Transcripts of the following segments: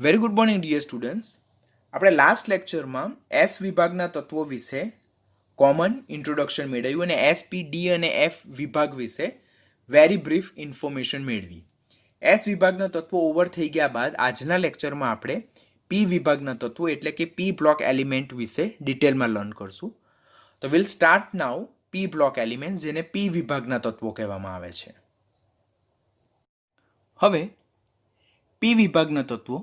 Very good morning dear students. આપણે last લેક્ચરમાં S વિભાગના તત્વો વિશે કોમન ઇન્ટ્રોડક્શન મેળવ્યું અને એસપી ડી અને એફ વિભાગ વિશે વેરી બ્રીફ ઇન્ફોર્મેશન મેળવી. એસ વિભાગના તત્વો ઓવર થઈ ગયા બાદ આજના લેક્ચરમાં આપણે પી વિભાગના તત્વો એટલે કે પી બ્લોક એલિમેન્ટ વિશે ડિટેલમાં લર્ન કરશું. તો will start now P block element, જેને પી વિભાગના તત્વો કહેવામાં આવે છે. હવે પી વિભાગના તત્વો,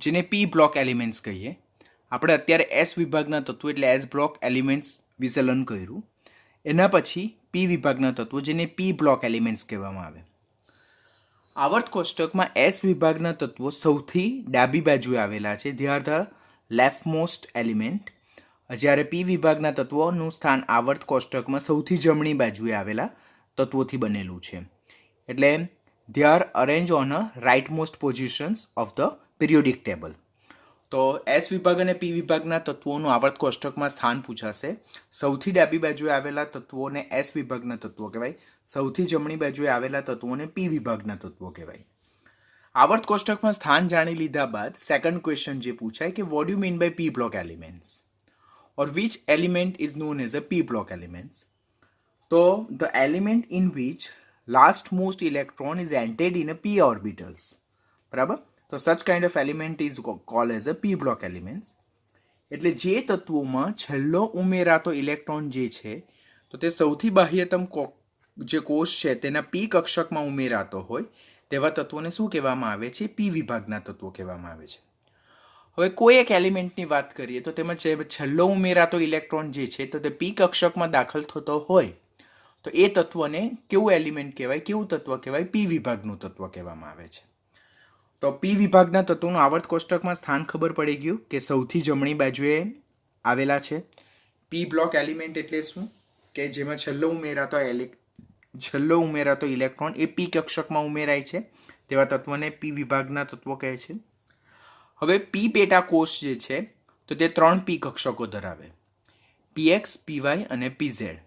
જેને પી બ્લોક એલિમેન્ટ્સ કહીએ, આપણે અત્યારે એસ વિભાગના તત્વો એટલે એસ બ્લોક એલિમેન્ટ્સ વિશે લર્ન કર્યું. એના પછી પી વિભાગના તત્વો, જેને પી બ્લોક એલિમેન્ટ્સ કહેવામાં આવે. આવર્ત કોષ્ટકમાં એસ વિભાગના તત્વો સૌથી ડાબી બાજુએ આવેલા છે, ધે આર ધ લેફ્ટમોસ્ટ એલિમેન્ટ. જ્યારે પી વિભાગના તત્વોનું સ્થાન આવર્ત કોષ્ટકમાં સૌથી જમણી બાજુએ આવેલા તત્વોથી બનેલું છે, એટલે they are arranged on a rightmost positions of the periodic table. તો એસ વિભાગ અને પી વિભાગના તત્વોનું આવર્ત કોષ્ટકમાં સ્થાન પૂછાશે. સૌથી ડાબી બાજુએ આવેલા તત્વોને એસ વિભાગના તત્વો કહેવાય, સૌથી જમણી બાજુએ આવેલા તત્વોને પી વિભાગના તત્વો કહેવાય. આવર્ત કોષ્ટકમાં સ્થાન જાણી લીધા બાદ સેકન્ડ ક્વેશ્ચન જે પૂછાય કે what you mean by P block elements or which element is known as a p block elements. So the element in which lastmost electron is entered in a p orbitals, બરાબર. તો such kind of element is called as a p block elements. એટલે જે તત્વોમાં છેલ્લો ઉમેરાતો electron જે છે તો તે સૌથી બાહ્યતમ જે કોષ છે તેના પી કક્ષકમાં ઉમેરાતો હોય તેવા તત્વોને શું કહેવામાં આવે છે? પી વિભાગના તત્વો કહેવામાં આવે છે. હવે કોઈ એક એલિમેન્ટની વાત કરીએ તો તેમાં છેલ્લો ઉમેરાતો ઇલેક્ટ્રોન જે છે તો તે પી કક્ષકમાં દાખલ થતો હોય તો એ તત્વને કેવું એલિમેન્ટ કહેવાય, કેવું તત્વ કહેવાય? પી વિભાગનું તત્વ કહેવામાં આવે છે. તો પી વિભાગના તત્વોનું આવર્ત કોષ્ટકમાં સ્થાન ખબર પડી ગયું કે સૌથી જમણી બાજુએ આવેલા છે. પી બ્લોક એલિમેન્ટ એટલે શું? કે જેમાં છેલ્લો ઉમેરાતો ઇલેક્ટ્રોન એ પી કક્ષકમાં ઉમેરાય છે તેવા તત્વને પી વિભાગના તત્વો કહે છે. હવે પી પેટા કોષ જે છે તો તે 3 પી કક્ષકો ધરાવે, પીએક્સ, પીવાય અને પીઝેડ.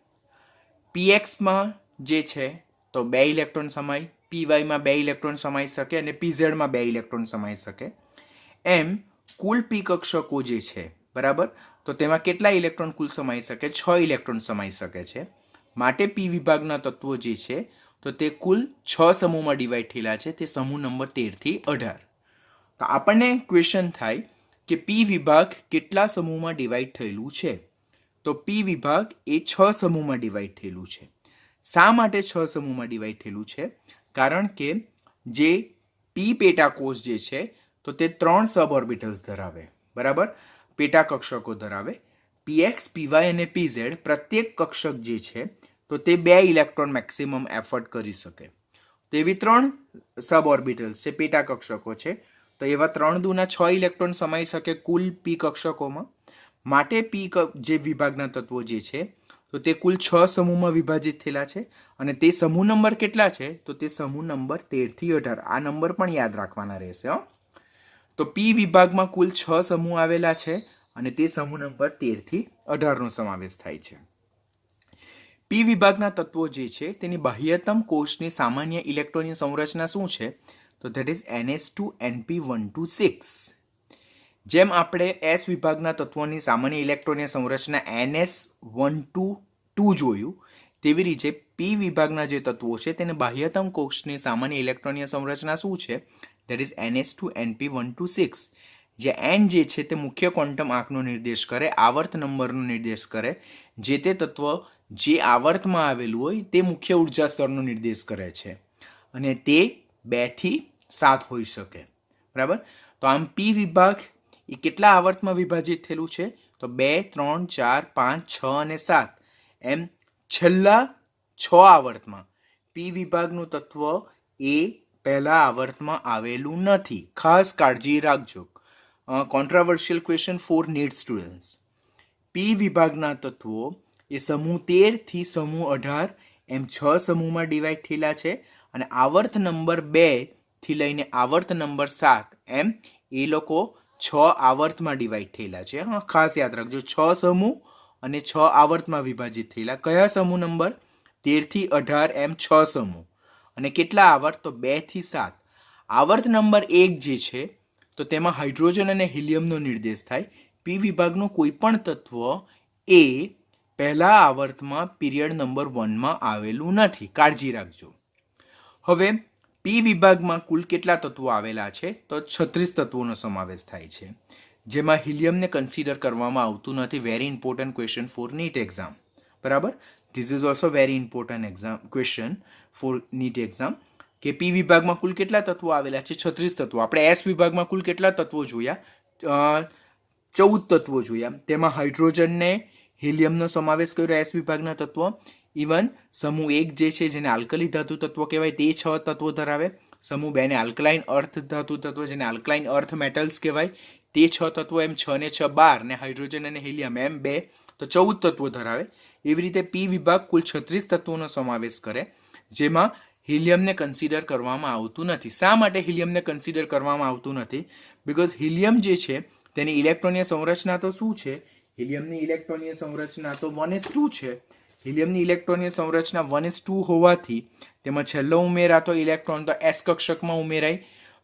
પીએક્સમાં જે છે તો 2 ઇલેક્ટ્રોન સમાય, પીવાયમાં 2 ઇલેક્ટ્રોન સમાઈ શકે અને પીઝેડમાં 2 ઇલેક્ટ્રોન સમાઈ શકે. એમ કુલ પી કક્ષકો જે છે, બરાબર, તો તેમાં કેટલા ઇલેક્ટ્રોન કુલ સમાઈ શકે? 6 ઇલેક્ટ્રોન સમાઈ શકે છે. માટે પી વિભાગના તત્વો જે છે તો તે કુલ 6 સમૂહમાં ડિવાઈડ થયેલા છે, તે સમૂહ નંબર 13 થી 18. તો આપણને ક્વેશ્ચન થાય કે પી વિભાગ કેટલા સમૂહમાં ડિવાઈડ થયેલું છે? તો પી વિભાગ એ 6 સમૂહમાં ડિવાઈડ થયેલું છે. શા માટે 6 સમૂહમાં ડિવાઈડ થયેલું છે? કારણ કે જે પી પેટા કોષ જે છે તો તે 3 સબ ઓર્બિટલ્સ ધરાવે, બરાબર, પેટા કક્ષકો ધરાવે. પીએક્સ, પીવાય અને પીઝેડ પ્રત્યેક કક્ષક જે છે તો તે 2 ઇલેક્ટ્રોન મેક્સિમમ એફર્ટ કરી શકે. તો એવી 3 સબ ઓર્બિટલ્સ છે, પેટા કક્ષકો છે. તો એવા 3 દુના 6 ઇલેક્ટ્રોન સમાઈ શકે કુલ પી કક્ષકોમાં. માટે પી જે વિભાગના તત્વો જે છે તો તે કુલ 6 સમૂહમાં વિભાજિત થયેલા છે અને તે સમૂહ નંબર કેટલા છે? તો તે સમૂહ નંબર 13 થી 18. આ નંબર પણ યાદ રાખવાના રહેશે. તો પી વિભાગમાં કુલ 6 સમૂહ આવેલા છે અને તે સમૂહ નંબર 13 થી 18 નો સમાવેશ થાય છે. પી વિભાગના તત્વો જે છે તેની બાહ્યતમ કોષની સામાન્ય ઇલેક્ટ્રોનની સંરચના શું છે? તો ધેટ ઇઝ NS2NP126. જેમ આપણે એસ વિભાગના તત્વોની સામાન્ય ઇલેક્ટ્રોનની સંરચના NS122 જોયું, તેવી રીતે પી વિભાગના જે તત્વો છે તેને બાહ્યતમ કોષની સામાન્ય ઇલેક્ટ્રોનની સંરચના શું છે? That is NS2NP126. જે એન જે છે તે મુખ્ય ક્વોન્ટમ આંકનો નિર્દેશ કરે, આવર્ત નંબરનો નિર્દેશ કરે. જે તે તત્વ જે આવર્તમાં આવેલું હોય તે મુખ્ય ઉર્જા સ્તરનો નિર્દેશ કરે છે અને તે 2 થી 7 હોઈ શકે, બરાબર. તો આમ પી વિભાગ એ કેટલા આવર્તમાં વિભાજિત થયેલું છે? તો 2, 3, 4, 5, 6 અને 7 એમ છેલ્લા 6 આવર્તમાં પી વિભાગનું તત્વ એ પહેલા આવર્તમાં આવેલું નથી. ખાસ કાળજી રાખજો. કોન્ટ્રાવર્શિયલ ક્વેશ્ચન ફોર નીટ સ્ટુડન્ટ્સ. પી વિભાગના તત્વો એ સમૂહ 13 થી સમૂહ 18 એમ 6 સમૂહમાં ડિવાઈડ થયેલા છે અને આવર્ત નંબર 2 થી લઈને આવર્ત નંબર 7 એમ એ લોકો 6 આવર્તમાં ડિવાઈડ થયેલા છે. ખાસ યાદ રાખજો, 6 સમૂહ અને 6 આવર્તમાં વિભાજિત થયેલા. કયા સમૂહ નંબર? 13 થી 18 એમ 6 સમૂહ. અને કેટલા આવર્ત? તો 2 થી 7. આવર્ત નંબર 1 જે છે તો તેમાં હાઇડ્રોજન અને હિલિયમનો નિર્દેશ થાય. પી વિભાગનું કોઈ પણ તત્વ એ પહેલા આવર્તમાં પીરિયડ નંબર 1માં આવેલું નથી, કાળજી રાખજો. હવે પી વિભાગમાં કુલ કેટલા તત્વો આવેલા છે? તો 36 તત્વોનો સમાવેશ થાય છે, જેમાં હિલિયમને કન્સિડર કરવામાં આવતું નથી. Very important question for NEET exam. બરાબર, this is also very important exam question for NEET exam કે પી વિભાગમાં કુલ કેટલા તત્વો આવેલા છે? 36 તત્વો. આપણે એસ વિભાગમાં કુલ કેટલા તત્વો જોયા? 14 તત્વો જોયા. તેમાં હાઇડ્રોજનને હિલિયમનો સમાવેશ કર્યો એસ વિભાગના તત્વો. ઇવન સમૂહ 1 જે છે, જેને આલ્કલી ધાતુ તત્વો કહેવાય, તે 6 તત્વો ધરાવે. સમૂહ 2 ને આલ્કલાઇન અર્થ ધાતુ તત્વો, જેને આલ્કલાઇન અર્થ મેટલ્સ કહેવાય, તે 6 તત્વો. એમ 6 ને 6 12 ને હાઇડ્રોજન અને હિલિયમ એમ 2, તો 14 તત્વો ધરાવે. એવી રીતે પી વિભાગ કુલ 36 તત્વોનો સમાવેશ કરે, જેમાં હિલિયમને કન્સિડર કરવામાં આવતું નથી. શા માટે હિલિયમને કન્સિડર કરવામાં આવતું નથી? બિકોઝ હિલિયમ જે છે તેની ઇલેક્ટ્રોનીય સંરચના તો શું છે? હિલિયમની ઇલેક્ટ્રોનીય સંરચના તો 1s2 છે. હિલિયમની ઇલેક્ટ્રોનીય સંરચના 1s2 હોવાથી તેમાં છેલ્લો ઉમેરાતો ઇલેક્ટ્રોન તો એસ કક્ષકમાં ઉમેરાય.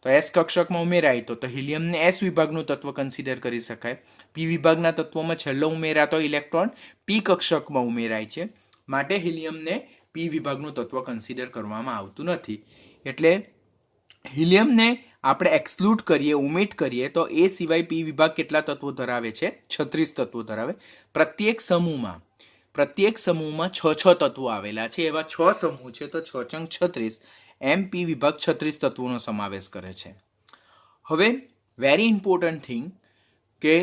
તો એસ કક્ષકમાં ઉમેરાય તો હિલિયમને એસ વિભાગનું તત્વ કન્સિડર કરી શકાય. પી વિભાગના તત્વોમાં છેલ્લો ઉમેરાતો ઇલેક્ટ્રોન પી કક્ષકમાં ઉમેરાય છે, માટે હિલિયમને પી વિભાગનું તત્વ કન્સિડર કરવામાં આવતું નથી. એટલે હિલિયમને આપણે એક્સક્લુડ કરીએ, ઓમિટ કરીએ, તો એ સિવાય પી વિભાગ કેટલા તત્વો ધરાવે છે? 36 તત્વો ધરાવે. પ્રત્યેક સમૂહમાં 6 તત્વો આવેલા છે. એવા 6 સમૂહ છે, તો 6 ચંગ 36. એમ પી વિભાગ 36 તત્વોનો સમાવેશ કરે છે. હવે વેરી ઇમ્પોર્ટન્ટ થિંગ કે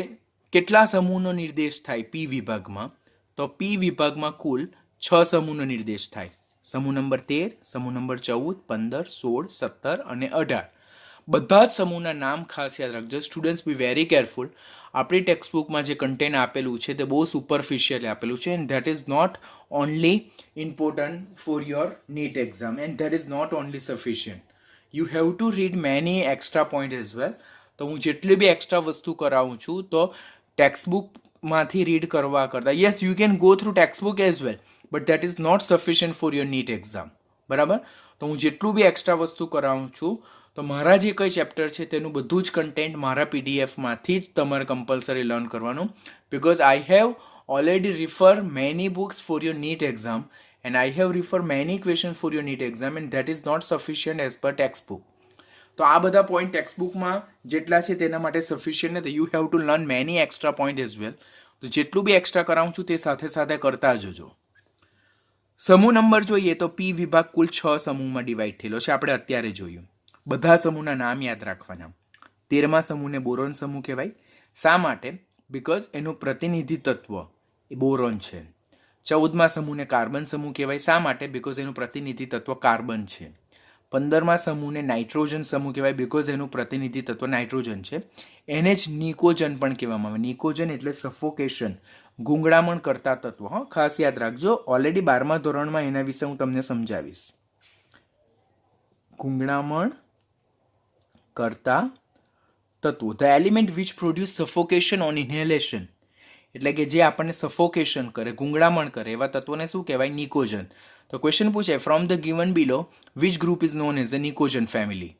કેટલા સમૂહનો નિર્દેશ થાય પી વિભાગમાં? તો પી વિભાગમાં કુલ 6 સમૂહનો નિર્દેશ થાય. સમૂહ નંબર 13, સમૂહ નંબર 14, 15, 16, 17 અને 18. બધા જ સમૂહના નામ ખાસ યાદ રાખજો. Students be very careful. આપણી ટેક્સ્ટબુકમાં જે કન્ટેન્ટ આપેલું છે તે બહુ સુપરફિશિયલી આપેલું છે, and that is not only important for your NEET exam, and that is not only sufficient. You have to read many extra point as well. તો હું જેટલી બી એક્સ્ટ્રા વસ્તુ કરાવું છું તો ટેક્સ્ટબુકમાંથી રીડ કરવા કરતાં, yes you can go through textbook as well, but that is not sufficient for your NEET exam. બરાબર? તો હું જેટલું બી એક્સ્ટ્રા વસ્તુ કરાવું છું તો મારા જે કંઈ ચેપ્ટર છે તેનું બધું જ કન્ટેન્ટ મારા પીડીએફમાંથી જ તમારે કમ્પલસરી લર્ન કરવાનું. Because I have already refer many books for your NEET exam, and I have refer many question for your NEET exam, and that is not sufficient as per textbook. તો આ બધા point ટેક્સ્ટબુકમાં જેટલા છે તેના માટે sufficient નથી. You have to learn many extra point as well. તો જેટલું બી એક્સ્ટ્રા કરાવું છું તે સાથે સાથે કરતા જજો. સમૂહ નંબર જોઈએ તો પી વિભાગ કુલ 6 સમૂહમાં ડિવાઈડ થયેલો છે. આપણે અત્યારે જોયું. બધા સમૂહના નામ યાદ રાખવાના. 13મા સમૂહને બોરોન સમૂહ કહેવાય. શા માટે? બિકોઝ એનું પ્રતિનિધિ તત્વ એ બોરોન છે. 14મા સમૂહને કાર્બન સમૂહ કહેવાય. શા માટે? બિકોઝ એનું પ્રતિનિધિ તત્વ કાર્બન છે. 15મા સમૂહને નાઇટ્રોજન સમૂહ કહેવાય, બિકોઝ એનું પ્રતિનિધિ તત્વ નાઇટ્રોજન છે. એને જ નિકોજન પણ કહેવામાં આવે. નિકોજન એટલે સફોકેશન, ગૂંગળામણ કરતા તત્વો. હા, ખાસ યાદ રાખજો. ઓલરેડી 12મા ધોરણમાં એના વિશે હું તમને સમજાવીશ. ગૂંગળામણ કરતા તત્વો, the element which produce suffocation on inhalation, એટલે કે જે આપણને સફોકેશન કરે, ગૂંગળામણ કરે, એવા તત્વોને શું કહેવાય? નિકોજન. તો ક્વેશ્ચન પૂછે, from the given below which group is known as a pnictogen family?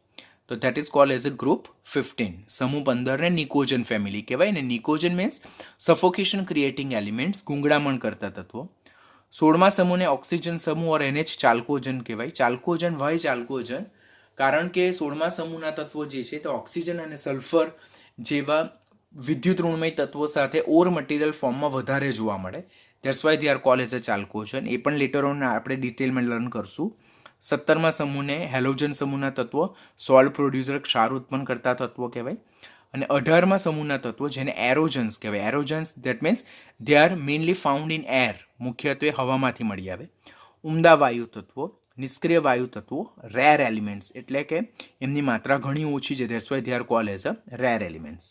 તો that is called as a group 15. સમૂહ 15 ને નિકોજન ફેમિલી કહેવાય. ને pnictogen means suffocation creating elements, ગૂંગળામણ કરતા તત્વો. 16મા સમૂહને ઓક્સિજન સમૂહ ઓર એને જ ચાલ્કોજન કહેવાય. ચાલ્કોજન, વાય ચાલ્કોજન? કારણ કે 16મા સમૂહના તત્વો જે છે તે ઓક્સિજન અને સલ્ફર જેવા વિદ્યુત ઋણમય તત્વો સાથે ઓર મટીરિયલ ફોર્મમાં વધારે જોવા મળે. That's why they are called as a chalcogen. એ પણ લેટર ઓન આપણે ડિટેલમાં લર્ન કરશું. 17મા સમૂહને હેલોજન સમૂહના તત્વો, સોલ્ટ પ્રોડ્યુસર, ક્ષાર ઉત્પન્ન કરતા તત્વો કહેવાય. અને 18મા સમૂહના તત્વો જેને એરોજન્સ કહેવાય. Aerogens that means they are mainly found in air, મુખ્યત્વે હવામાંથી મળી આવે. ઉમદા વાયુ તત્વો, નિષ્ક્રિય વાયુ તત્વો, રેર એલિમેન્ટ્સ, એટલે કે એમની માત્રા ઘણી ઓછી છે. That's why they are called as a rare elements.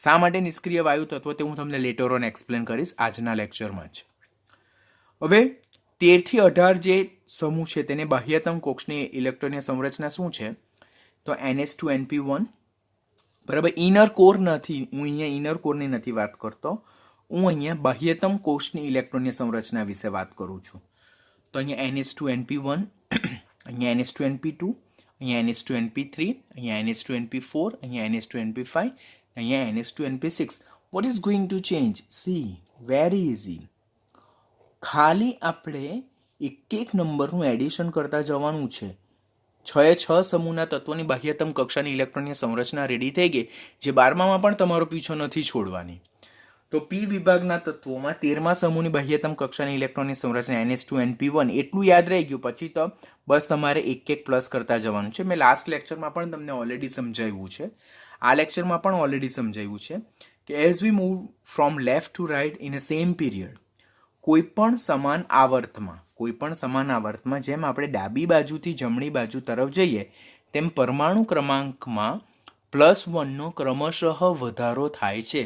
શા માટે નિષ્ક્રિય વાયુ તત્વો તે હું તમને લેટર ઓન એક્સપ્લેન કરીશ આજના લેક્ચરમાં જ. હવે 13 થી 18 જે સમૂહ છે તેને બાહ્યતમ કોષની ઇલેક્ટ્રોનીય સંરચના શું છે? તો NH2NP1. બરાબર. ઇનર કોર નથી, હું અહીંયા ઇનર કોરની નથી વાત કરતો. હું અહીંયા બાહ્યતમ કોષની ઇલેક્ટ્રોનીય સંરચના વિશે વાત કરું છું. તો અહીંયા NH2NP1, અહીંયા NH2NP2, અહીંયા NH2NP3, અહીંયા NH2NP4, અહીંયા NH2NP5, અહીંયા NH2NP6. What is going to change? C, very easy. ખાલી આપણે એક નંબરનું એડિશન કરતા જવાનું છે. 6 સમૂહના તત્વોની બાહ્યતમ કક્ષાની ઇલેક્ટ્રોનની સંરચના રેડી થઈ ગઈ, જે 12માં પણ તમારો પીછો નથી છોડવાની. તો પી વિભાગના તત્વોમાં 13મા સમૂહની બાહ્યતમ કક્ષાની ઇલેક્ટ્રોનની સંરચના NH2NP1 એટલું યાદ રહી ગયું. પછી તો બસ તમારે એક પ્લસ કરતા જવાનું છે. મેં લાસ્ટ લેક્ચરમાં પણ તમને ઓલરેડી સમજાવ્યું છે, આ લેક્ચરમાં પણ ઓલરેડી સમજાવ્યું છે કે as we move from left to right in a same period, કોઈપણ સમાન આવર્તમાં જેમ આપણે ડાબી બાજુથી જમણી બાજુ તરફ જઈએ તેમ પરમાણુ ક્રમાંકમાં +1નો ક્રમશઃ વધારો થાય છે.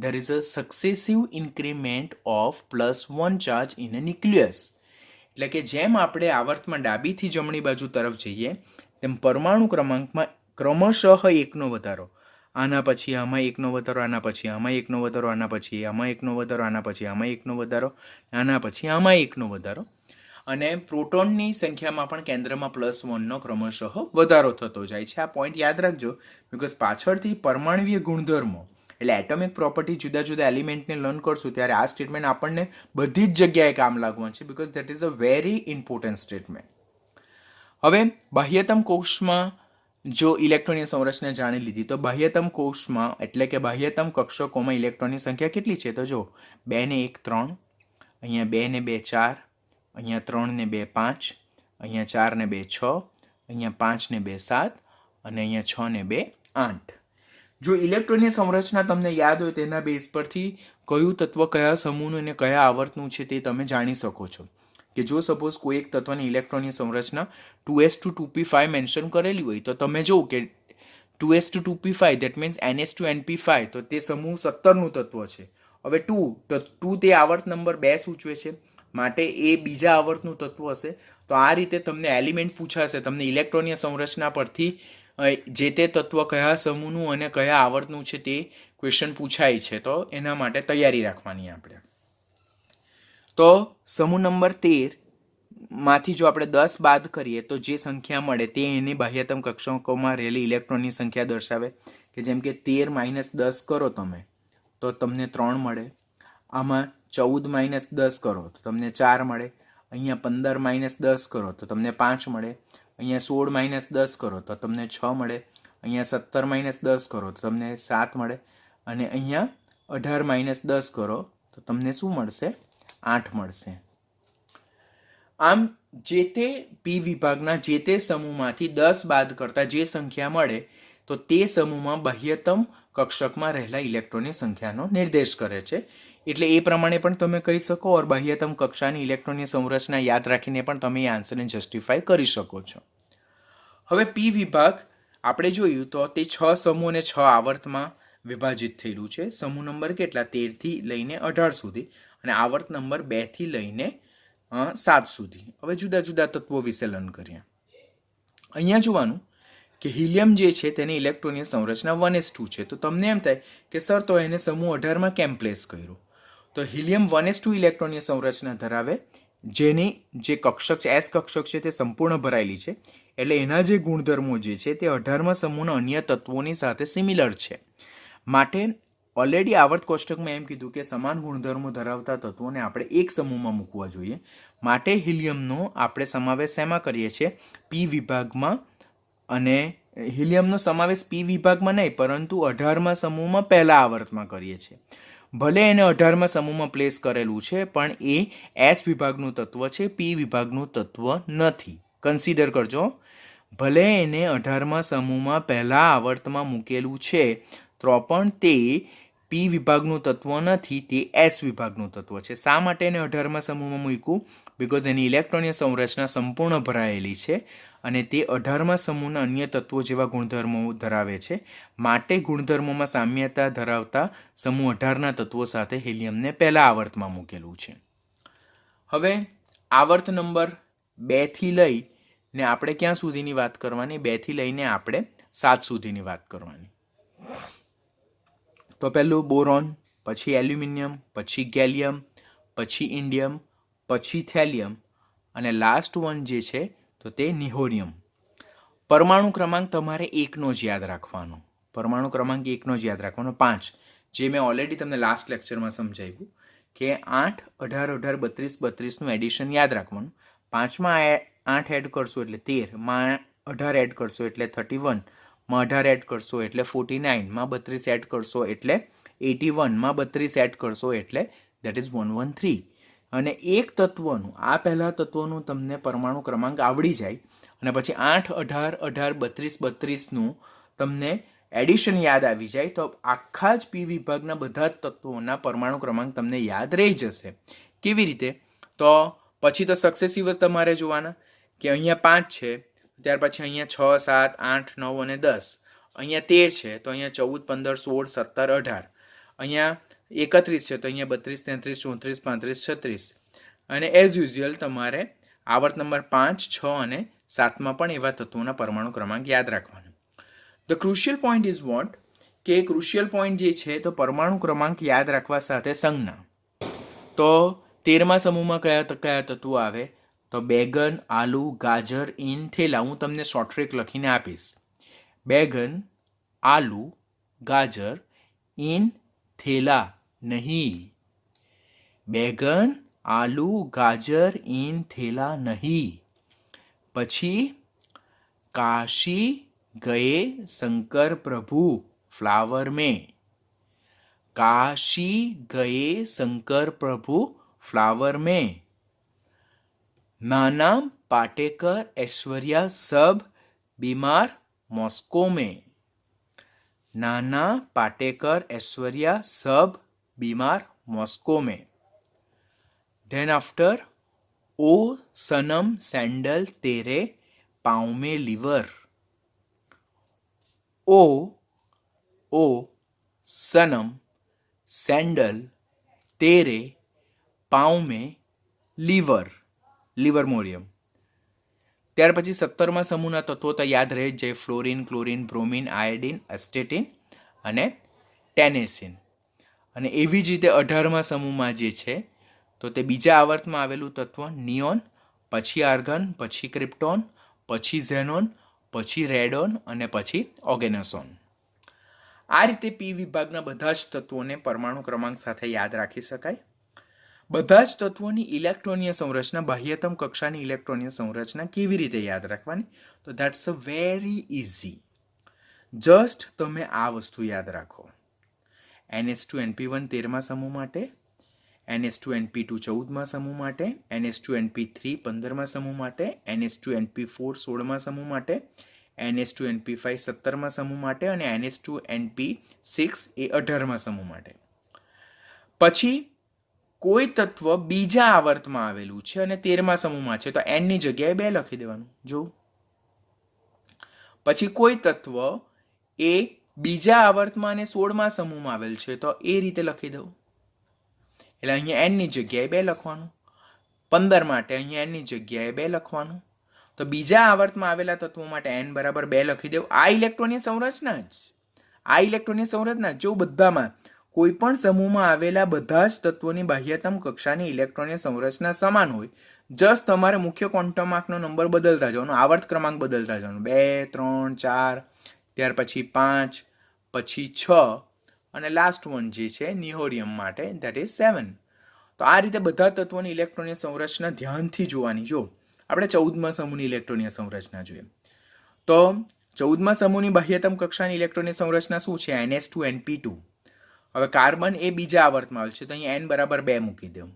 there is a successive increment of +1 charge in a nucleus. એટલે કે જેમ આપણે આવર્તમાં ડાબીથી જમણી બાજુ તરફ જઈએ તેમ પરમાણુ ક્રમાંકમાં ક્રમશઃ એકનો વધારો, આના પછી આમાં એકનો વધારો, આના પછી આમાં એકનો વધારો, આના પછી આમાં એકનો વધારો, આના પછી આમાં એકનો વધારો, આના પછી આમાં એકનો વધારો, અને પ્રોટોનની સંખ્યામાં પણ કેન્દ્રમાં +1નો ક્રમશઃ વધારો થતો જાય છે. આ પોઈન્ટ યાદ રાખજો, બિકોઝ પાછળથી પરમાણવીય ગુણધર્મો એટલે એટોમિક પ્રોપર્ટી જુદા જુદા એલિમેન્ટને લર્ન કરશું ત્યારે આ સ્ટેટમેન્ટ આપણને બધી જ જગ્યાએ કામ લાગવાનું છે, because that is a very important statement. હવે બાહ્યતમ કોષમાં જો ઇલેક્ટ્રોનની સંરચના જાણી લીધી, તો બાહ્યતમ કોષમાં એટલે કે બાહ્યતમ કક્ષકોમાં ઇલેક્ટ્રોનની સંખ્યા કેટલી છે? તો જો 2 ને 1 3, અહીંયા 2 ને 2 4, અહીંયા 3 ને 2 5, અહીંયા 4 ને 2 6, અહીંયા 5 ને 2 7, અને અહીંયા 6 ને 2 8. જો ઇલેક્ટ્રોનની સંરચના તમને યાદ હોય તેના બેઝ પરથી કયું તત્વ કયા સમૂહનું અને કયા આવર્તનું છે તે તમે જાણી શકો છો. કે જો સપોઝ કોઈ એક તત્વની ઇલેક્ટ્રોનની સંરચના 2s2p5 મેન્શન કરેલી હોય તો તમે જુઓ કે 2s2p5 દેટ મીન્સ NH2NP5, તો તે સમૂહ 17નું તત્વ છે. હવે 2 તો 2 તે આવર્ત નંબર 2 સૂચવે છે, માટે એ બીજા આવર્તનું તત્વ હશે. તો આ રીતે તમને એલિમેન્ટ પૂછાશે, તમને ઇલેક્ટ્રોનની સંરચના પરથી જે તે તત્વ કયા સમૂહનું અને કયા આવર્તનું છે તે ક્વેશ્ચન પૂછાય છે, તો એના માટે તૈયારી રાખવાની આપણે. તો સમૂહ નંબર 13 માંથી જો આપણે 10 બાદ કરીએ તો જે સંખ્યા મળે તે એની બાહ્યતમ કક્ષકોમાં રહેલી ઇલેક્ટ્રોનની સંખ્યા દર્શાવે. કે જેમ કે 13 - 10 કરો તમે તો તમને 3 મળે, આમાં 14 - 10 કરો તો તમને 4 મળે, અહીંયા 15 - 10 કરો તો તમને 5 મળે, અહીંયા 16 - 10 કરો તો તમને 6 મળે, અહીંયા 17 - 10 કરો તો તમને 7 મળે, અને અહીંયા 18 - 10 કરો તો તમને શું મળશે? 8 મળશે. આમ જે તે પી વિભાગના જે તે સમૂહમાંથી 10 બાદ કરતા જે સંખ્યા મળે તો તે સમૂહમાં બાહ્યતમ કક્ષકમાં રહેલા ઇલેક્ટ્રોનની સંખ્યાનો નિર્દેશ કરે છે. એટલે એ પ્રમાણે પણ તમે કહી શકો, ઓર બાહ્યતમ કક્ષાની ઇલેક્ટ્રોનની સંરચના યાદ રાખીને પણ તમે એ આન્સરને જસ્ટિફાય કરી શકો છો. હવે પી વિભાગ આપણે જોયું તો તે 6 સમૂહ અને 6 આવર્તમાં વિભાજિત થયેલું છે. સમૂહ નંબર કેટલા? 13 થી લઈને 18 સુધી, અને આવર્ત નંબર 2 થી લઈને 7 સુધી. હવે જુદા જુદા તત્વો વિશે લર્ન કરીએ. અહીંયા જોવાનું કે હિલિયમ જે છે તેની ઇલેક્ટ્રોનની સંરચના 1s2 છે. તો તમને એમ થાય કે સર તો એને સમૂહ 18માં કેમ પ્લેસ કર્યું? તો હિલિયમ 1s2 ઇલેક્ટ્રોનની સંરચના ધરાવે, જેની જે કક્ષક છે એસ કક્ષક છે તે સંપૂર્ણ ભરાયેલી છે, એટલે એના જે ગુણધર્મો જે છે તે 18મા સમૂહના અન્ય તત્વોની સાથે સિમિલર છે. માટે ઓલરેડી આવર્ત કોષ્ટકમાં એમ કીધું કે સમાન ગુણધર્મો ધરાવતા તત્વોને આપણે એક સમૂહમાં મૂકવા જોઈએ. માટે હિલિયમનો આપણે સમાવેશ શેમાં કરીએ છીએ? પી વિભાગમાં. અને હિલિયમનો સમાવેશ પી વિભાગમાં નહીં પરંતુ 18મા સમૂહમાં પહેલા આવર્તમાં કરીએ છીએ. ભલે એને 18મા સમૂહમાં પ્લેસ કરેલું છે પણ એ એસ વિભાગનું તત્વ છે, પી વિભાગનું તત્વ નથી. કન્સિડર કરજો, ભલે એને 18મા સમૂહમાં પહેલા આવર્તમાં મૂકેલું છે તો પણ તે પી વિભાગનું તત્વ નથી, તે એસ વિભાગનું તત્વ છે. શા માટે એને 18મા સમૂહમાં મૂક્યું? બિકોઝ એની ઇલેક્ટ્રોનની સંરચના સંપૂર્ણ ભરાયેલી છે અને તે 18મા સમૂહના અન્ય તત્વો જેવા ગુણધર્મો ધરાવે છે. માટે ગુણધર્મોમાં સામ્યતા ધરાવતા સમૂહ 18ના તત્વો સાથે હિલિયમને પહેલા આવર્તમાં મૂકેલું છે. હવે આવર્ત નંબર 2 થી લઈને આપણે ક્યાં સુધીની વાત કરવાની? 2 થી લઈને આપણે 7 સુધીની વાત કરવાની. તો પહેલું બોરોન, પછી એલ્યુમિનિયમ, પછી ગેલિયમ, પછી ઇન્ડિયમ, પછી થેલિયમ, અને લાસ્ટ વન જે છે તો તે નિહોરિયમ. પરમાણુ ક્રમાંક તમારે એકનો જ યાદ રાખવાનો. પરમાણુ ક્રમાંક એકનો જ યાદ રાખવાનો. 5, જે મેં ઓલરેડી તમને લાસ્ટ લેક્ચરમાં સમજાવ્યું કે 8, 18, 18, 32, 32નું એડિશન યાદ રાખવાનું. 5માં 8 એડ કરશો એટલે 13, માં 18 એડ કરશો એટલે 31, માં 18 એડ કરશો એટલે 49, માં 32 એડ કરશો એટલે 81, માં 32 એડ કરશો એટલે દેટ ઇઝ 113. અને એક તત્વનું, આ પહેલા તત્વનું તમને પરમાણુ ક્રમાંક આવડી જાય અને પછી 8, 18, 18, 32, 32નું તમને એડિશન યાદ આવી જાય તો આખા જ પી વિભાગના બધા જ તત્વોના પરમાણુ ક્રમાંક તમને યાદ રહી જશે. કેવી રીતે? તો પછી તો સક્સેસિવ જ તમારે જોવાના કે અહીંયા 5 છે, ત્યાર પછી અહીંયા 6, 7, 8, 9 અને 10, અહીંયા 13 છે તો અહીંયા 14, 15, 16, 17, 18, અહીંયા 31 છે તો અહીંયા 32, 33, 34, 35, 36. અને એઝ યુઝ્યુઅલ તમારે આવર્ત નંબર 5, 6 અને 7માં પણ એવા તત્વોના પરમાણુ ક્રમાંક યાદ રાખવાના. The crucial point is what, કે ક્રુશિયલ પોઈન્ટ જે છે તો પરમાણુ ક્રમાંક યાદ રાખવા સાથે સંજ્ઞા. તો 13મા સમૂહમાં કયા કયા તત્વો આવે? તો બેગન, આલુ, ગાજર, ઈન, થેલા. હું તમને શોર્ટ ટ્રિક લખીને આપીશ. બેગન, આલુ, ગાજર, ઈન, થેલા નહીં. બેગન, આલુ, ગાજર, ઈન, થેલા નહીં. પછી કાશી गए शंकर प्रभु फ्लावर में. काशी गए शंकर प्रभु फ्लावर में. नाना पाटेकर ऐश्वर्या सब बीमार मॉस्को में. नाना पाटेकर ऐश्वर्या सब बीमार मॉस्को में. देन आफ्टर ओ सनम सैंडल तेरे पाँव में लीवर. ओ सनम सैंडल तेरे पाँव में लीवर. લીવર મોરિયમ. ત્યાર પછી 17મા સમૂહના તત્વો તો યાદ રહે જ જાય. ફ્લોરિન, ક્લોરિન, બ્રોમિન, આયોડિન, એસ્ટેટિન અને ટેનેસિન. અને એવી જ રીતે 18મા સમૂહમાં જે છે તો તે બીજા આવર્તમાં આવેલું તત્વ નિયોન, પછી આર્ગન, પછી ક્રિપ્ટોન, પછી ઝેનોન, પછી રેડોન અને પછી ઓર્ગેનોસોન. આ રીતે પી વિભાગના બધા જ તત્વોને પરમાણુ ક્રમાંક સાથે યાદ રાખી શકાય. બધા જ તત્વોની ઇલેક્ટ્રોનીય સંરચના, બાહ્યતમ કક્ષાની ઇલેક્ટ્રોનીય સંરચના કેવી રીતે યાદ રાખવાની? તો that's a very easy. Just તમે આ વસ્તુ યાદ રાખો. NH2NP1 13મા સમૂહ માટે, NH2NP2 14મા સમૂહ માટે, NH2NP3 15મા સમૂહ માટે, NH2NP4 16મા સમૂહ માટે, NH2NP5 17મા સમૂહ માટે અને NH2NP6 એ 18મા સમૂહ માટે. પછી કોઈ તત્વ બીજા આવર્તમાં આવેલું છે અને 13મા સમૂહમાં છે તો n ની જગ્યાએ 2 લખી દેવાનું. જો પછી કોઈ તત્વ એ બીજા આવર્તમાં અને 16મા સમૂહમાં આવેલ છે તો એ રીતે લખી દઉં. એટલે અહીંયા n ની જગ્યાએ 2 લખવાનું. 15 માટે અહીંયા n ની જગ્યાએ 2 લખવાનું. તો બીજા આવર્તમાં આવેલા તત્વો માટે n બરાબર 2 લખી દેવું. આ ઇલેક્ટ્રોનની સંરચના જો બધામાં કોઈ પણ સમૂહમાં આવેલા બધા જ તત્વોની બાહ્યતમ કક્ષાની ઇલેક્ટ્રોનની સંરચના સમાન હોય. જસ્ટ તમારે મુખ્ય ક્વોન્ટમ આંકનો નંબર બદલતા જવાનો, આવર્ત ક્રમાંક બદલતા જવાનો. 2, 3, 4, ત્યાર પછી 5, પછી 6 અને લાસ્ટ વન જે છે નિહોરિયમ માટે ધેટ ઇઝ 7. તો આ રીતે બધા તત્વોની ઇલેક્ટ્રોનીય સંરચના ધ્યાનથી જોવાની. જો આપણે 14મા સમૂહની ઇલેક્ટ્રોનીય સંરચના જોઈએ તો 14મા સમૂહની બાહ્યતમ કક્ષાની ઇલેક્ટ્રોનીય સંરચના શું છે? NH2NP2. હવે કાર્બન એ બીજા આવર્તમાં આવેલ છે તો અહીંયા n બરાબર 2 મૂકી દઉં.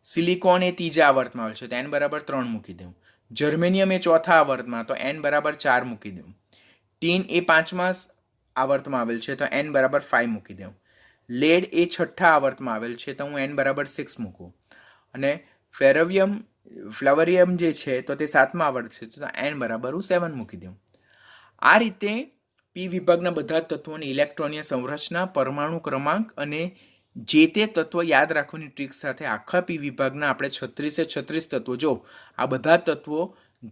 સિલિકોન એ ત્રીજા આવર્તમાં આવેલ છે તો n બરાબર 3 મૂકી દઉં. જર્મેનિયમ એ ચોથા આવર્તમાં તો n બરાબર 4 મૂકી દઉં. ટીન એ 5મા આવર્તમાં આવેલ છે તો n બરાબર 5 મૂકી દઉં. લેડ એ છઠ્ઠા આવર્તમાં આવેલ છે તો હું n બરાબર 6 મૂકું. અને ફ્લેવરિયમ જે છે તો તે 7મા આવર્ત છે તો n બરાબર હું 7 મૂકી દઉં. આ રીતે પી વિભાગના બધા તત્વોની ઇલેક્ટ્રોનીય સંરચના, પરમાણુ ક્રમાંક અને જે તે તત્વ યાદ રાખવાની ટ્રીક સાથે આખા પી વિભાગના આપણે 36 તત્વો. જો આ બધા તત્વો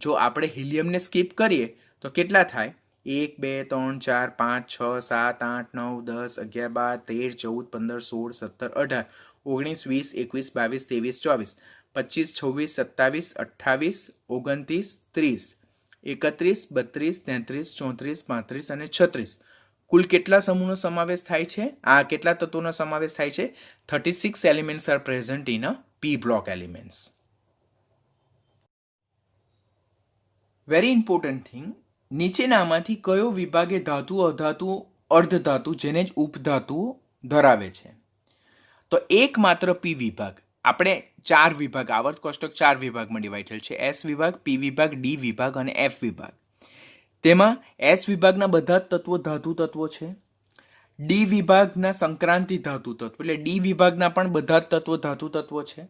જો આપણે હિલિયમને સ્કીપ કરીએ તો કેટલા થાય? 1, 2, 3, 4, 5, 6, 7, 8, 9, 10, 11, 12, 13, 14, 15, 16, 17, 18, 19, 20, 21, 22, 23, 25, 26, 27, 28, 29, 30, 31, 32, 33, 34, 35 અને 36 કુલ કેટલા સમૂહનો સમાવેશ થાય છે? આ કેટલા તત્વોનો સમાવેશ થાય છે? 36 elements are present in a P block elements. Very important thing, નીચેનામાંથી કયો વિભાગ એ ધાતુ, અધાતુ, અર્ધધાતુ જેને જ ઉપધાતુઓ ધરાવે છે? તો એકમાત્ર પી વિભાગ. આપણે 4 વિભાગ, આવર્ત કોષ્ટક 4 વિભાગમાં ડિવાઈડ થયેલ છે. એસ વિભાગ, પી વિભાગ, ડી વિભાગ અને એફ વિભાગ. તેમાં એસ વિભાગના બધા જ તત્વો ધાતુ તત્વો છે. ડી વિભાગના સંક્રાંતિ ધાતુ તત્વો, એટલે ડી વિભાગના પણ બધા જ તત્વો ધાતુ તત્વો છે.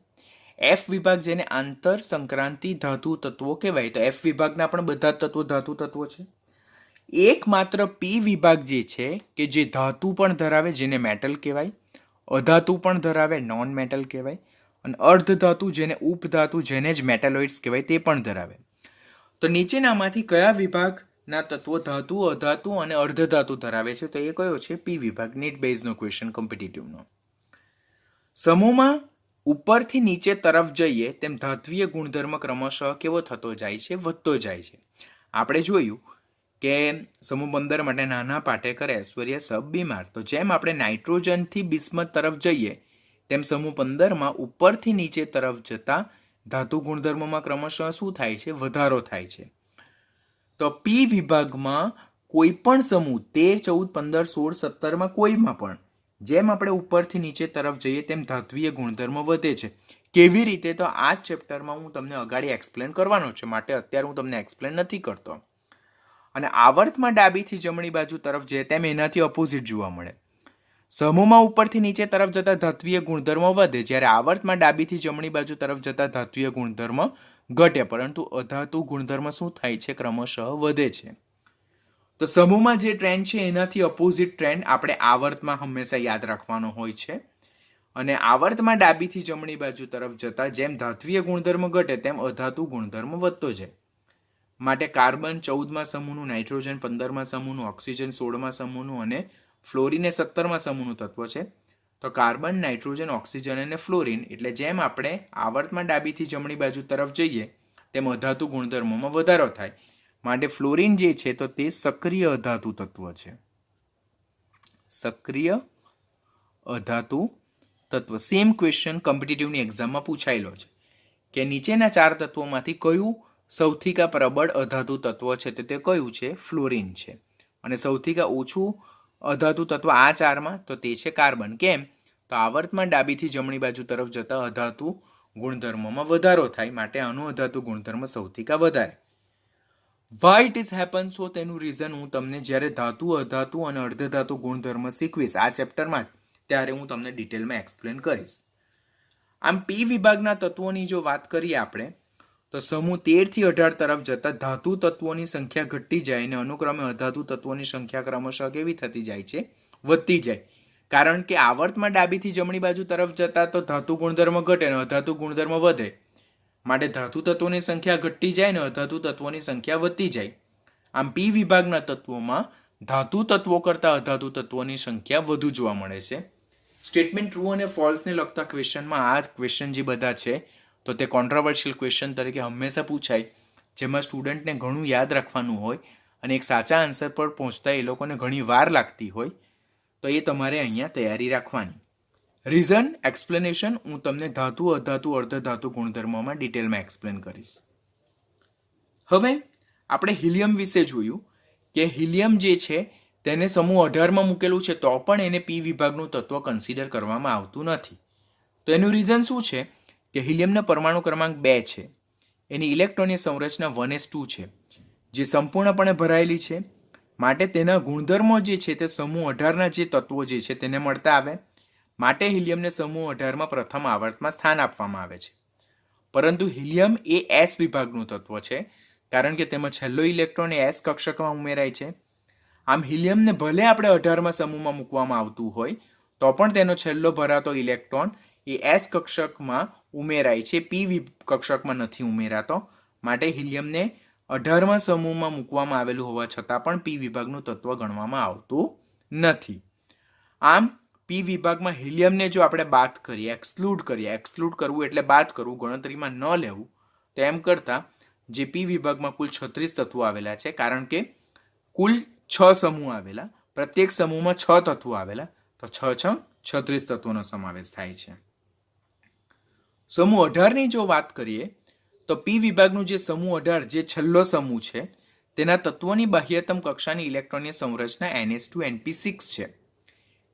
એફ વિભાગ જેને આંતર સંક્રાંતિ ધાતુ તત્વો કહેવાય, તો એફ વિભાગના પણ બધા જ તત્વો ધાતુ તત્વો છે. એકમાત્ર પી વિભાગ જે છે કે જે ધાતુ પણ ધરાવે, જેને મેટલ કહેવાય, અધાતુ પણ ધરાવે, નોન મેટલ કહેવાય, અને અર્ધધાતુ જેને ઉપધાતુ, જેને જ મેટેલોઇડ્સ કહેવાય, તે પણ ધરાવે. તો નીચેનામાંથી કયા વિભાગના તત્વો ધાતુ, અધાતુ અને અર્ધધાતુ ધરાવે છે? તો એ કયો છે? પી વિભાગ. નીટ બેઝનો ક્વેશ્ચન, કોમ્પિટિટિવનો. સમૂહમાં ઉપરથી નીચે તરફ જઈએ તેમ ધાત્વીય ગુણધર્મ ક્રમશઃ કેવો થતો જાય છે? વધતો જાય છે. આપણે જોયું કે સમૂહ 15 માટે નાના પાટેકર ઐશ્વર્ય સબ બીમાર. તો જેમ આપણે નાઇટ્રોજનથી બિસ્મથ તરફ જઈએ તેમ સમૂહ 15માં ઉપરથી નીચે તરફ જતા ધાતુ ગુણધર્મોમાં ક્રમશઃ શું થાય છે? વધારો થાય છે. તો પી વિભાગમાં કોઈ પણ સમૂહ 13, 14, 15, 16, 17માં કોઈમાં પણ જેમ આપણે ઉપરથી નીચે તરફ જઈએ તેમ ધાત્વીય ગુણધર્મ વધે છે. કેવી રીતે? તો આ જ ચેપ્ટરમાં હું તમને અગાડી એક્સપ્લેન કરવાનો છે, માટે અત્યારે હું તમને એક્સપ્લેન નથી કરતો. અને આવર્તમાં ડાબીથી જમણી બાજુ તરફ જઈએ તેમ એનાથી ઓપોઝિટ જોવા મળે. સમૂહમાં ઉપરથી નીચે તરફ જતા ધાત્વીય ગુણધર્મ વધે, જ્યારે આવર્તમાં ડાબીથી જમણી બાજુ તરફ જતા ધાત્વીય ગુણધર્મ ઘટે, પરંતુ અધાતુ ગુણધર્મ શું થાય છે? ક્રમશઃ વધે છે. તો સમૂહમાં જે ટ્રેન્ડ છે એનાથી ઓપોઝિટ ટ્રેન્ડ આપણે આવર્તમાં હંમેશા યાદ રાખવાનો હોય છે. અને આવર્તમાં ડાબીથી જમણી બાજુ તરફ જતા જેમ ધાત્વીય ગુણધર્મ ઘટે તેમ અધાતુ ગુણધર્મ વધતો જાય. માટે કાર્બન 14મા સમૂહનું, નાઇટ્રોજન 15મા સમૂહનું, ઓક્સિજન 16મા સમૂહનું અને ફ્લોરિન એ 17મા સમૂહનું તત્વ છે. તો કાર્બન, નાઇટ્રોજન, ઓક્સિજન અને ફ્લોરિન, એટલે જેમ આપણે આવર્તમાં ડાબીથી જમણી બાજુ તરફ જઈએ તેમ અધાતુ ગુણધર્મોમાં વધારો થાય. માટે ફ્લોરિન જે છે તો તે સક્રિય અધાતુ તત્વ છે. સક્રિય અધાતુ તત્વ. સેમ ક્વેશ્ચન કોમ્પિટિટિવની એક્ઝામમાં પૂછાયેલો છે કે નીચેના 4 તત્વોમાંથી કયું સૌથી કા પ્રબળ અધાતુ તત્વ છે? તો તે કયું છે? ફ્લોરિન છે. અને સૌથી કા ઓછું અધાતુ તત્વ આ 4માં તો તે છે કાર્બન. કેમ? તો આવર્તમાં ડાબીથી જમણી બાજુ તરફ જતા અધાતુ ગુણધર્મોમાં વધારો થાય, માટે આનો અધાતુ ગુણધર્મ સૌથી કા વધારે. Why it is happen? So તેનું રીઝન હું તમને જ્યારે ધાતુ, અધાતુ અને અર્ધધાતુ ગુણધર્મ શીખવીશ આ ચેપ્ટરમાં, ત્યારે હું તમને ડિટેલમાં એક્સપ્લેન કરીશ. આમ પી વિભાગના તત્વોની જો વાત કરીએ આપણે, તો સમૂહ 13 થી 18 તરફ જતા ધાતુ તત્વોની સંખ્યા ઘટતી જાય અને અનુક્રમે અધાતુ તત્વોની સંખ્યા ક્રમશઃ કેવી થતી જાય છે? વધતી જાય. કારણ કે આવર્તમાં ડાબીથી જમણી બાજુ તરફ જતા તો ધાતુ ગુણધર્મ ઘટે અને અધાતુ ગુણધર્મ વધે, માટે ધાતુ તત્વોની સંખ્યા ઘટતી જાય અને અધાતુ તત્વોની સંખ્યા વધતી જાય. આમ પી વિભાગના તત્વોમાં ધાતુ તત્વો કરતાં અધાતુ તત્વોની સંખ્યા વધુ જોવા મળે છે. સ્ટેટમેન્ટ ટ્રુ અને ફોલ્સને લગતા ક્વેશ્ચનમાં આ ક્વેશ્ચન જે બધા છે તો તે કોન્ટ્રોવર્શિયલ ક્વેશ્ચન તરીકે હંમેશા પૂછાય, જેમાં સ્ટુડન્ટને ઘણું યાદ રાખવાનું હોય અને એક સાચા આન્સર પર પહોંચતા એ લોકોને ઘણી વાર લાગતી હોય, તો એ તમારે અહીંયા તૈયારી રાખવાની. રીઝન, એક્સપ્લેનેશન હું તમને ધાતુ, અધાતુ, અર્ધધાતુ ગુણધર્મોમાં ડિટેલમાં એક્સપ્લેન કરીશ. હવે આપણે હિલિયમ વિશે જોયું કે હિલિયમ જે છે તેને સમૂહ 18માં મૂકેલું છે તો પણ એને પી વિભાગનું તત્વ કન્સિડર કરવામાં આવતું નથી. તો એનું રીઝન શું છે કે હિલિયમનો પરમાણુ ક્રમાંક 2 છે, એની ઇલેક્ટ્રોનની સંરચના 1s2 છે, જે સંપૂર્ણપણે ભરાયેલી છે. માટે તેના ગુણધર્મો જે છે તે સમૂહ 18ના જે તત્વો જે છે તેને મળતા આવે. માટે હિલિયમને સમૂહ 18માં પ્રથમ આવર્તમાં સ્થાન આપવામાં આવે છે. પરંતુ હિલિયમ એ એસ વિભાગનું તત્વ છે, કારણ કે તેમાં છેલ્લો ઇલેક્ટ્રોન એ એસ કક્ષકમાં ઉમેરાય છે. આમ હિલિયમને ભલે આપણે 18મા સમૂહમાં મૂકવામાં આવતું હોય તો પણ તેનો છેલ્લો ભરાતો ઇલેક્ટ્રોન એ એસ કક્ષકમાં ઉમેરાય છે, પી કક્ષકમાં નથી ઉમેરાતો. માટે હિલિયમને 18મા સમૂહમાં મૂકવામાં આવેલું હોવા છતાં પણ પી વિભાગનું તત્વ ગણવામાં આવતું નથી. આમ પી વિભાગમાં હિલિયમને જો આપણે બાદ કરીએ, એક્સક્લુડ કરવું એટલે બાદ કરવું, ગણતરીમાં ન લેવું, તો એમ કરતાં જે પી વિભાગમાં કુલ 36 તત્વો આવેલા છે, કારણ કે કુલ 6 સમૂહ આવેલા, પ્રત્યેક સમૂહમાં 6 તત્વો આવેલા, તો 6 × 36 તત્વોનો સમાવેશ થાય છે. સમૂહ 18ની જો વાત કરીએ તો પી વિભાગનું જે સમૂહ 18 જે છેલ્લો સમૂહ છે તેના તત્વોની બાહ્યતમ કક્ષાની ઇલેક્ટ્રોનની સંરચના NH2NP6 છે,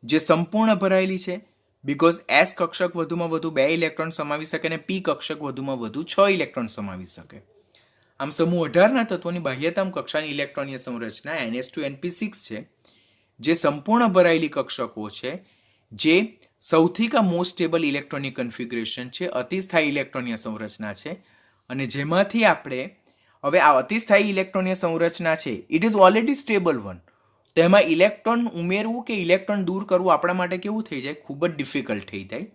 જે સંપૂર્ણ ભરાયેલી છે. બીકોઝ એસ કક્ષક વધુમાં વધુ 2 ઇલેક્ટ્રોન સમાવી શકે અને પી કક્ષક વધુમાં વધુ 6 ઇલેક્ટ્રોન સમાવી શકે. આમ સમૂહ 18ના તત્વોની બાહ્યતમ કક્ષાની ઇલેક્ટ્રોનીય સંરચના NH2NP6 છે, જે સંપૂર્ણ ભરાયેલી કક્ષકો છે, જે સૌથી મોસ્ટ સ્ટેબલ ઇલેક્ટ્રોનિક કન્ફિગ્યુરેશન છે, અતિસ્થાયી ઇલેક્ટ્રોનીય સંરચના છે, અને જેમાંથી આપણે હવે આ અતિસ્થાયી ઇલેક્ટ્રોનીય સંરચના છે it is already stable one, તેમાં ઇલેક્ટ્રોન ઉમેરવું કે ઇલેક્ટ્રોન દૂર કરવું આપણા માટે કેવું થઈ જાય, ખૂબ જ ડિફિકલ્ટ થઈ જાય.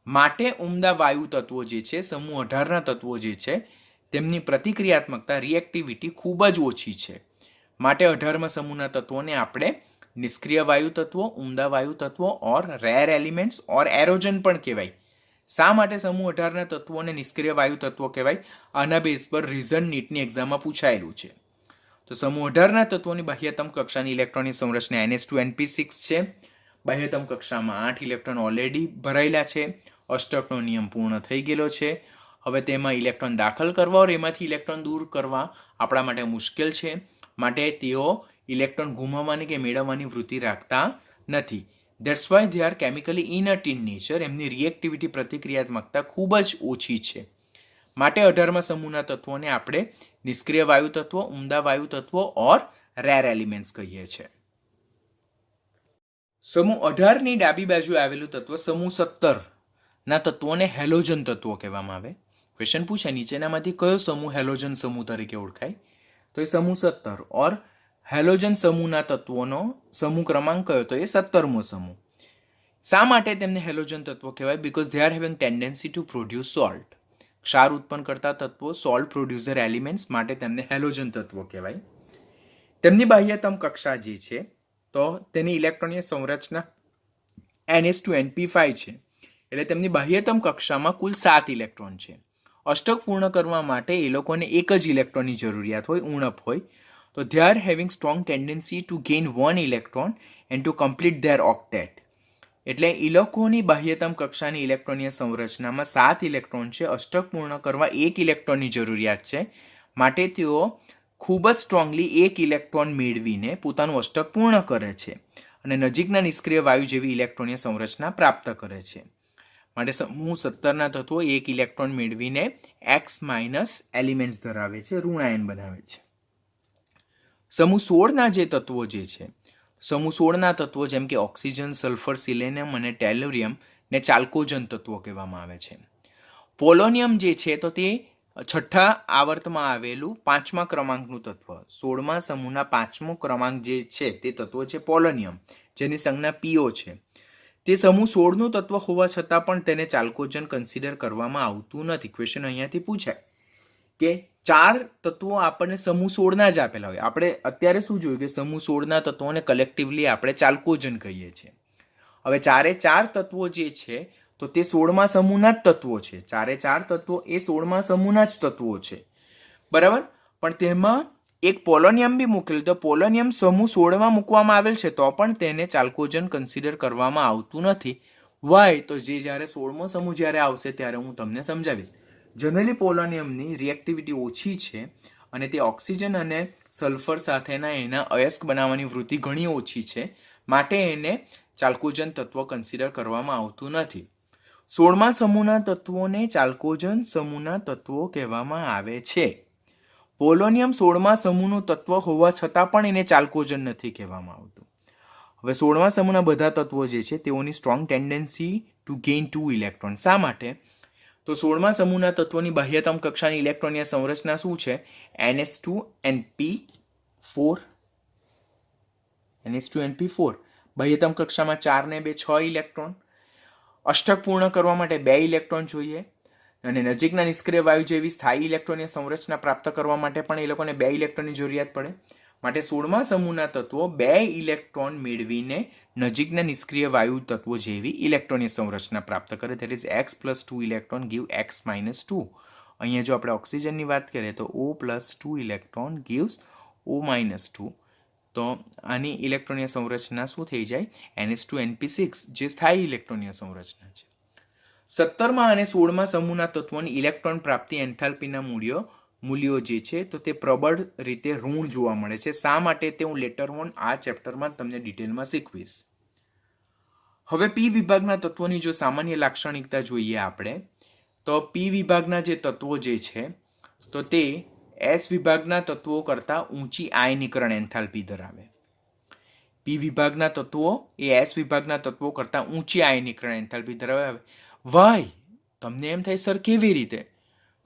માટે ઉમદા વાયુ તત્વો જે છે, સમૂહ 18ના તત્વો જે છે, તેમની પ્રતિક્રિયાત્મકતા રિએક્ટિવિટી ખૂબ જ ઓછી છે. માટે 18મા સમૂહના તત્વોને આપણે નિષ્ક્રિય વાયુ તત્વો, ઉમદા વાયુ તત્વો ઓર રેર એલિમેન્ટ્સ ઓર એરોજન પણ કહેવાય. શા માટે સમૂહ 18ના તત્વોને નિષ્ક્રિય વાયુ તત્વો કહેવાય? આના બેઝ પર રીઝન નીટની એક્ઝામમાં પૂછાયેલું છે. તો સમૂહ 18ના તત્વોની બાહ્યતમ કક્ષાની ઇલેક્ટ્રોનની સંરચના NH2NP6 છે. બાહ્યતમ કક્ષામાં 8 ઇલેક્ટ્રોન ઓલરેડી ભરાયેલા છે. અષ્ટકનો નિયમ પૂર્ણ થઈ ગયેલો છે. હવે તેમાં ઇલેક્ટ્રોન દાખલ કરવા ઓર એમાંથી ઇલેક્ટ્રોન દૂર કરવા આપણા માટે મુશ્કેલ છે. માટે તેઓ ઇલેક્ટ્રોન ગુમાવવાની કે મેળવવાની વૃત્તિ રાખતા નથી. That's why they are chemically inert in nature. એમની રિએક્ટિવિટી પ્રતિક્રિયાત્મકતા ખૂબ જ ઓછી છે. માટે 18મા સમૂહના તત્વોને આપણે નિષ્ક્રિય વાયુ તત્વો, ઉમદા વાયુ તત્વો ઓર રેર એલિમેન્ટ્સ કહીએ છીએ. સમૂહ 18ની ડાબી બાજુ આવેલું તત્વ સમૂહ 17ના તત્વોને હેલોજન તત્વો કહેવામાં આવે. ક્વેશ્ચન પૂછે નીચેનામાંથી કયો સમૂહ હેલોજન સમૂહ તરીકે ઓળખાય? તો એ સમૂહ 17 ઓર હેલોજન સમૂહના તત્વોનો સમૂહ ક્રમાંક કયો? તો એ 17મો સમૂહ. શા માટે તેમને હેલોજન તત્વો કહેવાય? Because they are having tendency to produce salt. ક્ષાર ઉત્પન્ન કરતા તત્વો, સોલ્ટ પ્રોડ્યુસર એલિમેન્ટ્સ, માટે તેમને હેલોજન તત્વો કહેવાય. તેમની બાહ્યતમ કક્ષા જે છે તો તેની ઇલેક્ટ્રોનીય સંરચના NH2NP5 છે. એટલે તેમની બાહ્યતમ કક્ષામાં કુલ 7 ઇલેક્ટ્રોન છે. અષ્ટક પૂર્ણ કરવા માટે એ લોકોને એક જ ઇલેક્ટ્રોનની જરૂરિયાત હોય, ઉણપ હોય. તો they are having strong tendency to gain one electron and to complete their octet. એટલે એ લોકોની બાહ્યતમ કક્ષાની ઇલેક્ટ્રોનીય સંરચનામાં 7 ઇલેક્ટ્રોન છે. અષ્ટક પૂર્ણ કરવા 1 ઇલેક્ટ્રોનની જરૂરિયાત છે. માટે તેઓ ખૂબ જ સ્ટ્રોંગલી 1 ઇલેક્ટ્રોન મેળવીને પોતાનું અષ્ટક પૂર્ણ કરે છે અને નજીકના નિષ્ક્રિય વાયુ જેવી ઇલેક્ટ્રોનીય સંરચના પ્રાપ્ત કરે છે. માટે સમૂહ 17ના તત્વો 1 ઇલેક્ટ્રોન મેળવીને X- એલિમેન્ટ્સ ધરાવે છે, ઋણાયન બનાવે છે. સમૂહ 16ના જે તત્વો જે છે, સમૂહ 16ના તત્વો જેમ કે ઓક્સિજન, સલ્ફર, સિલેનિયમ અને ટેલોરિયમ ને ચાલ્કોજન તત્વો કહેવામાં આવે છે. પોલોનિયમ જે છે તો તે 6થા આવર્તમાં આવેલું 5મા ક્રમાંકનું તત્વ, 16મા સમૂહના 5મો ક્રમાંક જે છે તે તત્વ છે પોલોનિયમ, જેની સંજ્ઞા PO છે. તે સમૂહ 16નું તત્વ હોવા છતાં પણ તેને ચાલ્કોજન કન્સિડર કરવામાં આવતું નથી. ક્વેશ્ચન અહીંયાથી પૂછાય કે 4 તત્વો આપણને સમૂહ 16ના જ આપેલા હોય. આપણે અત્યારે શું જોયું કે સમૂહ 16ના તત્વોને કલેક્ટિવલી આપણે ચાલ્કોજન કહીએ છીએ. હવે 4 તત્વો જે છે તો તે 16મા સમૂહના જ તત્વો છે. 4 તત્વો એ 16મા સમૂહના જ તત્વો છે, બરાબર. પણ તેમાં એક પોલોનિયમ બી મૂકેલું, તો પોલોનિયમ સમૂહ 16માં મૂકવામાં આવેલ છે તો પણ તેને ચાલ્કોજન કન્સિડર કરવામાં આવતું નથી. વાય? તો જે જ્યારે 16મો સમૂહ જ્યારે આવશે ત્યારે હું તમને સમજાવીશ. જનરલી પોલોનિયમની રિએક્ટિવિટી ઓછી છે અને તે ઓક્સિજન અને સલ્ફર સાથેના એના અયસ્ક બનાવવાની વૃત્તિ ઘણી ઓછી છે. માટે એને ચાલ્કોજન તત્વ કન્સિડર કરવામાં આવતું નથી. 16મા સમૂહના તત્વોને ચાલ્કોજન સમૂહના તત્વો કહેવામાં આવે છે. પોલોનિયમ 16મા સમૂહનું તત્વ હોવા છતાં પણ એને ચાલ્કોજન નથી કહેવામાં આવતું. હવે 16મા સમૂહના બધા તત્વો જે છે તેઓની strong tendency two gain 2 electron. શા માટે? તો 16મા સમૂહના તત્વોની બાહ્યતમ કક્ષાની ઇલેક્ટ્રોનીય સંરચના શું છે? NH2NP4. NH2NP4. બાહ્યતમ કક્ષામાં 4 ને 2 6 ઇલેક્ટ્રોન. અષ્ટક પૂર્ણ કરવા માટે 2 ઇલેક્ટ્રોન જોઈએ અને નજીકના નિષ્ક્રિય વાયુ જેવી સ્થાયી ઇલેક્ટ્રોનીય સંરચના પ્રાપ્ત કરવા માટે પણ એ લોકોને 2 ઇલેક્ટ્રોનની જરૂરિયાત પડે. માટે 16મા સમૂહના તત્વો 2 ઇલેક્ટ્રોન મેળવીને નજીકના નિષ્ક્રિય વાયુ તત્વો જેવી ઇલેક્ટ્રોનીય સંરચના પ્રાપ્ત કરે. That is X + 2 electron give X - 2. અહીંયા જો આપણે ઓક્સિજનની વાત કરીએ તો O+2 ઇલેક્ટ્રોન ગીવ્સ O-2. તો આની ઇલેક્ટ્રોનીય સંરચના શું થઈ જાય? NH2NP6, જે સ્થાયી ઇલેક્ટ્રોનીય સંરચના છે. 17મા અને 16મા સમૂહના તત્વોની ઇલેક્ટ્રોન પ્રાપ્તિ એન્થાલ્પીના મૂલ્યો જે છે તો તે પ્રબળ રીતે ઋણ જોવા મળે છે. શા માટે તે હું લેટર ઓન આ ચેપ્ટરમાં તમને ડિટેલમાં શીખવીશ. હવે પી વિભાગના તત્વોની જો સામાન્ય લાક્ષણિકતા જોઈએ આપણે, તો પી વિભાગના જે તત્વો જે છે તો તે એસ વિભાગના તત્વો કરતાં ઊંચી આયનીકરણ એન્થાલ્પી ધરાવે. પી વિભાગના તત્વો એ એસ વિભાગના તત્વો કરતાં ઊંચી આયનીકરણ એન્થાલ્પી ધરાવે. વાય તમને એમ થાય સર કેવી રીતે?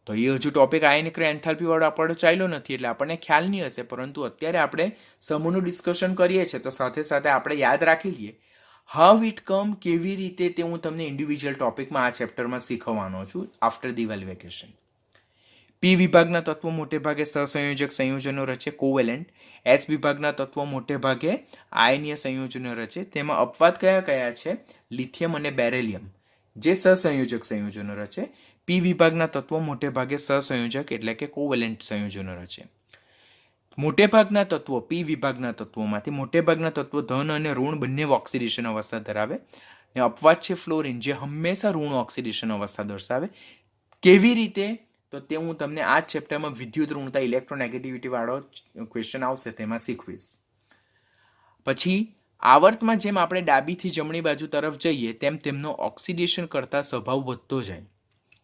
તો એ હજુ ટોપિક આયનીકરણ એન્થાલ્પી વાળો આપણો ચાલ્યો નથી એટલે આપણને ખ્યાલ નહીં હશે, પરંતુ અત્યારે આપણે સમૂહનું ડિસ્કશન કરીએ છીએ તો સાથે સાથે આપણે યાદ રાખી લઈએ હાઉ ઇટ કમ, કેવી રીતે, તે હું તમને ઇન્ડિવિજ્યુઅલ ટોપિકમાં આ ચેપ્ટરમાં શીખવવાનો છું આફ્ટર દિવાળી વેકેશન. પી વિભાગના તત્વો મોટે ભાગે સહસંયોજક સંયોજનો રચે, કોવેલેન્ટ. એસ વિભાગના તત્વો મોટે ભાગે આયનીય સંયોજનો રચે. તેમાં અપવાદ કયા કયા છે? લિથિયમ અને બેરેલિયમ, જે સહસંયોજક સંયોજનો રચે. પી વિભાગના તત્વો મોટે ભાગે સહસંયોજક એટલે કે કોવેલેન્ટ સંયોજનો રચે. મોટેભાગના તત્વો પી વિભાગના તત્વોમાંથી મોટેભાગના તત્વો ધન અને ઋણ બંને ઓક્સિડેશન અવસ્થા ધરાવે. ને અપવાદ છે ફ્લોરિન, જે હંમેશા ઋણ ઓક્સિડેશન અવસ્થા દર્શાવે. કેવી રીતે? તો તે હું તમને આ જ ચેપ્ટરમાં વિદ્યુત ઋણતા ઇલેક્ટ્રોનેગેટિવિટી વાળો ક્વેશ્ચન આવશે તેમાં શીખવીશ. પછી આવર્તમાં જેમ આપણે ડાબીથી જમણી બાજુ તરફ જઈએ તેમ તેમનો ઓક્સિડેશન કરતા સ્વભાવ વધતો જાય.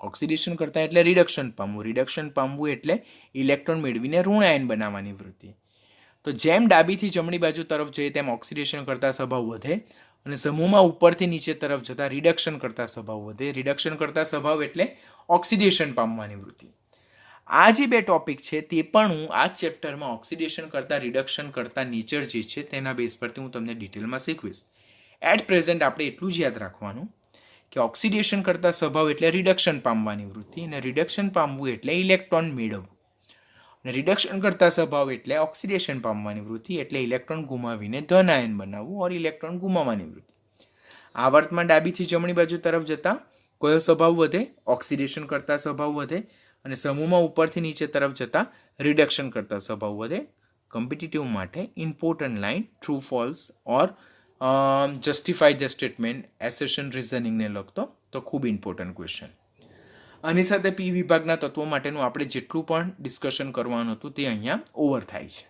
ઓક્સિડેશન કરતા એટલે રિડક્શન પામવું, રિડક્શન પામવું એટલે ઇલેક્ટ્રોન મેળવીને ઋણ આયન બનાવવાની વૃત્તિ. તો જેમ ડાબીથી જમણી બાજુ તરફ જઈએ તેમ ઓક્સિડેશન કરતા સ્વભાવ વધે અને સમૂહમાં ઉપરથી નીચે તરફ જતા રિડક્શન કરતા સ્વભાવ વધે. રિડક્શન કરતા સ્વભાવ એટલે ઓક્સિડેશન પામવાની વૃત્તિ. આ જે બે ટોપિક છે તે પણ હું આ ચેપ્ટરમાં ઓક્સિડેશન કરતા રિડક્શન કરતા નેચર જે છે તેના બેઝ પરથી હું તમને ડિટેલમાં શીખવીશ. એટ પ્રેઝન્ટ આપણે એટલું જ યાદ રાખવાનું કે ઓક્સિડેશન કરતા સ્વભાવ એટલે રિડક્શન પામવાની વૃત્તિ અને રિડક્શન પામવું એટલે ઇલેક્ટ્રોન મેળવવું અને રિડક્શન કરતા સ્વભાવ એટલે ઓક્સિડેશન પામવાની વૃત્તિ એટલે ઇલેક્ટ્રોન ગુમાવીને ધન આયન બનાવવું ઓર ઇલેક્ટ્રોન ગુમાવવાની વૃત્તિ. આવર્તમાં ડાબીથી જમણી બાજુ તરફ જતા કયો સ્વભાવ વધે? ઓક્સિડેશન કરતા સ્વભાવ વધે અને સમૂહમાં ઉપરથી નીચે તરફ જતા રિડક્શન કરતા સ્વભાવ વધે. કોમ્પિટિટિવ માટે important line true false or justify the statement assertion રિઝનિંગને લગતો તો ખૂબ ઇમ્પોર્ટન્ટ ક્વેશ્ચન. આની સાથે પી વિભાગના તત્વો માટેનું આપણે જેટલું પણ ડિસ્કશન કરવાનું હતું તે અહીંયા ઓવર થાય છે.